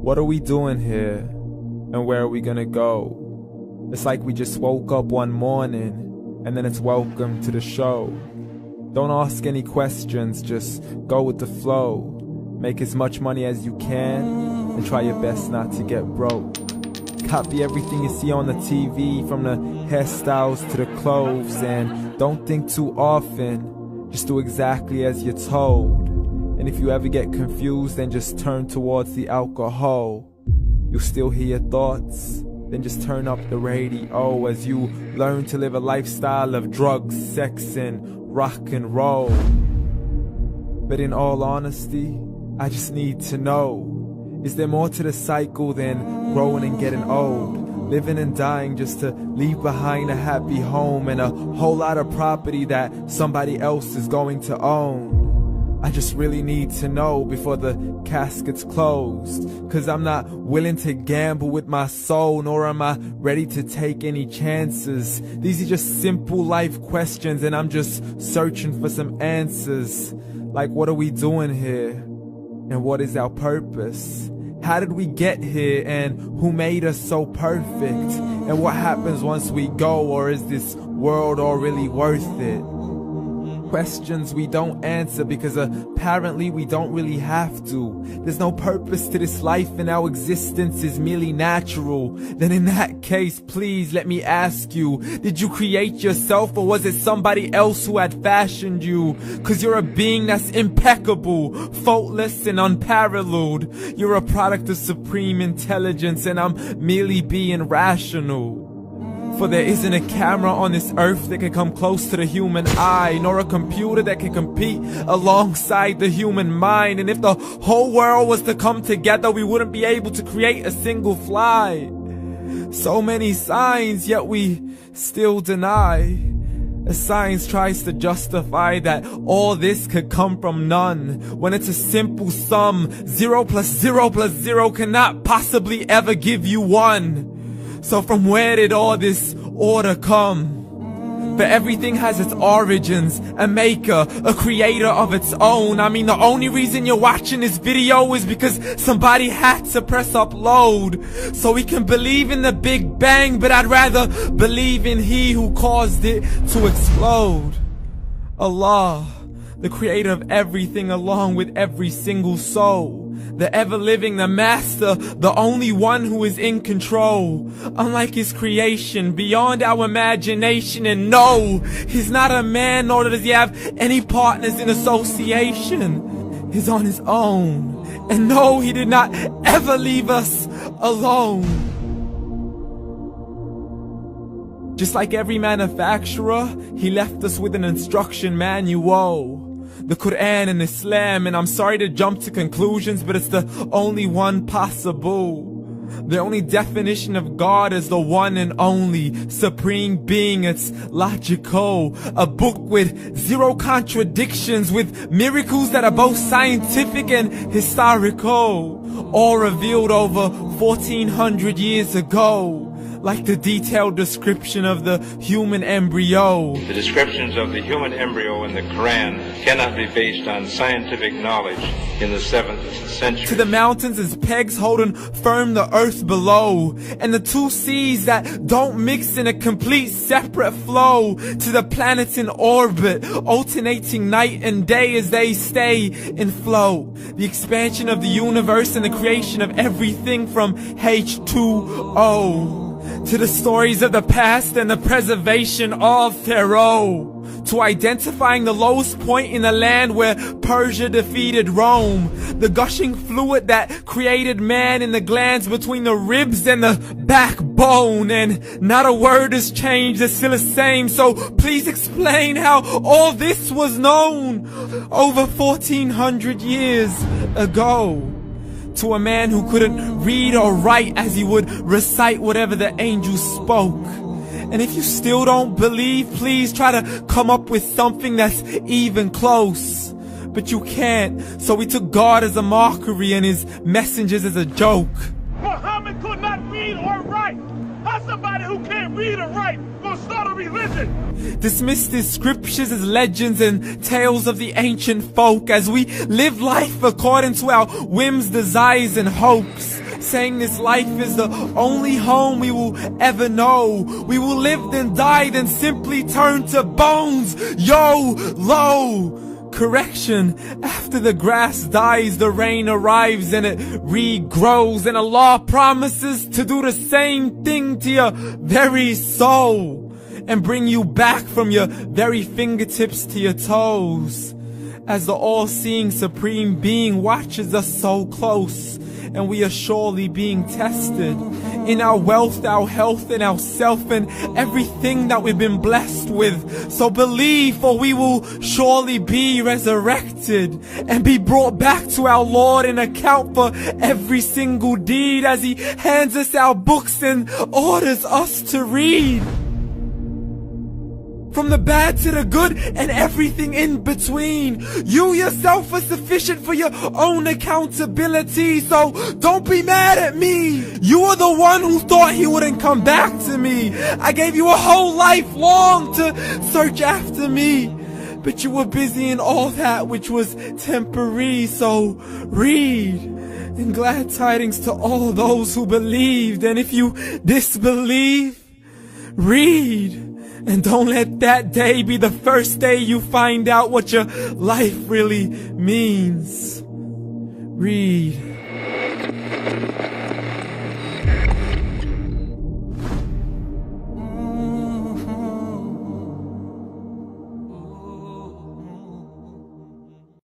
What are we doing here? And where are we gonna go? It's like we just woke up one morning, and then it's welcome to the show. Don't ask any questions, just go with the flow. Make as much money as you can, and try your best not to get broke. Copy everything you see on the TV, from the hairstyles to the clothes, and don't think too often, just do exactly as you're told. And if you ever get confused, then just turn towards the alcohol. You'll still hear your thoughts, then just turn up the radio as you learn to live a lifestyle of drugs, sex, and rock and roll. But in all honesty, I just need to know, is there more to the cycle than growing and getting old? Living and dying just to leave behind a happy home and a whole lot of property that somebody else is going to own. I just really need to know before the casket's closed, 'cause I'm not willing to gamble with my soul, nor am I ready to take any chances. These are just simple life questions, and I'm just searching for some answers. Like, what are we doing here? And what is our purpose? How did we get here, and who made us so perfect? And what happens once we go, or is this world all really worth it? Questions we don't answer because apparently we don't really have to. There's no purpose to this life and our existence is merely natural. Then in that case, please let me ask you, did you create yourself, or was it somebody else who had fashioned you? 'Cause you're a being that's impeccable, faultless and unparalleled. You're a product of supreme intelligence, and I'm merely being rational. For there isn't a camera on this earth that can come close to the human eye, nor a computer that can compete alongside the human mind. And if the whole world was to come together, we wouldn't be able to create a single fly. So many signs, yet we still deny. As science tries to justify that all this could come from none, when it's a simple sum. 0 plus 0 plus 0 cannot possibly ever give you 1. So from where did all this order come? But everything has its origins, a maker, a creator of its own. I mean, the only reason you're watching this video is because somebody had to press upload. So we can believe in the Big Bang, but I'd rather believe in He who caused it to explode. Allah, the creator of everything along with every single soul. The ever-living, the master, the only one who is in control. Unlike his creation, beyond our imagination. And no, he's not a man, nor does he have any partners in association. He's on his own. And no, he did not ever leave us alone. Just like every manufacturer, he left us with an instruction manual. The Quran and Islam, and I'm sorry to jump to conclusions, but it's the only one possible. The only definition of God is the one and only supreme being. It's logical, a book with 0 contradictions, with miracles that are both scientific and historical, all revealed over 1400 years ago. Like the detailed description of the human embryo. The descriptions of the human embryo in the Quran cannot be based on scientific knowledge in the 7th century. To the mountains as pegs holding firm the earth below, and the 2 seas that don't mix in a complete separate flow. To the planets in orbit, alternating night and day as they stay in flow. The expansion of the universe and the creation of everything from H2O. To the stories of the past and the preservation of Pharaoh. To identifying the lowest point in the land where Persia defeated Rome. The gushing fluid that created man in the glands between the ribs and the backbone. And not a word has changed, it's still the same. So please explain how all this was known over 1400 years ago. To a man who couldn't read or write, as he would recite whatever the angels spoke. And if you still don't believe, please try to come up with something that's even close. But you can't, so we took God as a mockery and his messengers as a joke. Muhammad could not read or write. How's somebody who can't read or write gonna start a religion? Dismiss his scriptures as legends and tales of the ancient folk, as we live life according to our whims, desires, and hopes. saying this life is the only home we will ever know. We will live then die, then simply turn to bones. YOLO! Correction, after the grass dies, the rain arrives and it regrows, and Allah promises to do the same thing to your very soul and bring you back from your very fingertips to your toes, as the all-seeing supreme being watches us so close, and we are surely being tested in our wealth, our health, and our self, and everything that we've been blessed with. So believe, for we will surely be resurrected and be brought back to our Lord and account for every single deed, as He hands us our books and orders us to read. From the bad to the good and everything in between. You yourself are sufficient for your own accountability, so don't be mad at me. You are the one who thought He wouldn't come back to me. I gave you a whole life long to search after me, but you were busy in all that which was temporary. So read, and glad tidings to all those who believed. And if you disbelieve, read. And don't let that day be the first day you find out what your life really means. Read.